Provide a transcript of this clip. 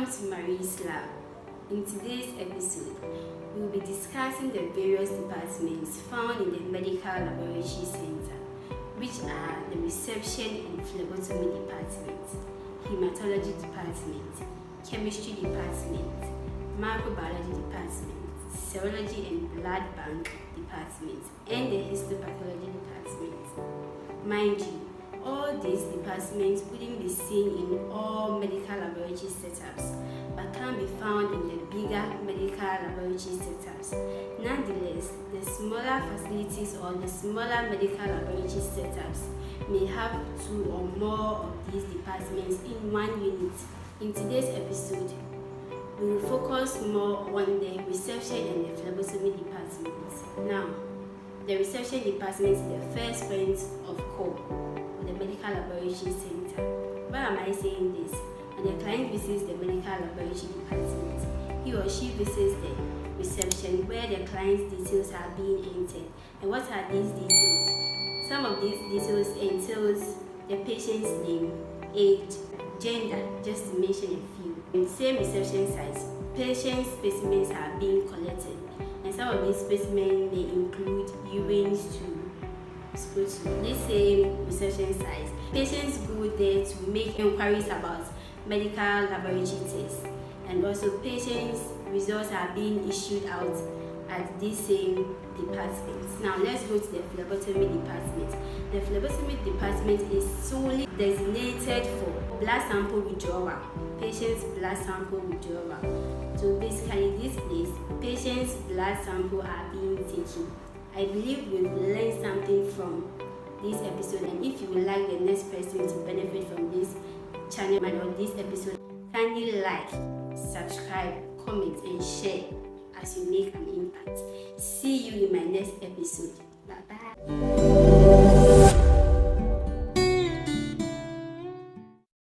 Welcome to Marie's Lab. In today's episode, we will be discussing the various departments found in the Medical Laboratory Center, which are the Reception and Phlebotomy Department, Hematology Department, Chemistry Department, Microbiology Department, Serology and Blood Bank Department, and the Histopathology Department. Mind you, all these departments wouldn't be seen in all medical laboratory setups, but can be found in the bigger medical laboratory setups. Nonetheless, the smaller facilities or the smaller medical laboratory setups may have two or more of these departments in one unit. In today's episode, we will focus more on the reception and the phlebotomy departments. Now, the reception department is the first point of call of the medical laboratory center. Why am I saying this? When the client visits the medical laboratory department, he or she visits the reception where the client's details are being entered. And what are these details? Some of these details entails the patient's name, age, gender, just to mention a few. In the same reception site, patient specimens are being collected, and some of these specimens may include urine, stool, sputum. This same reception site, patients go there to make inquiries about medical laboratory tests, and also patients' results are being issued out at this same department. Now let's go to the phlebotomy department. The phlebotomy department is solely designated for blood sample withdrawal, patient's blood sample withdrawal. So basically this place, patient's blood sample are being taken. I believe we've learned something from this episode, and if you would like the next person to benefit from this channel and on this episode, kindly like, subscribe, comment and share as you make an impact. See you in my next episode. Bye bye.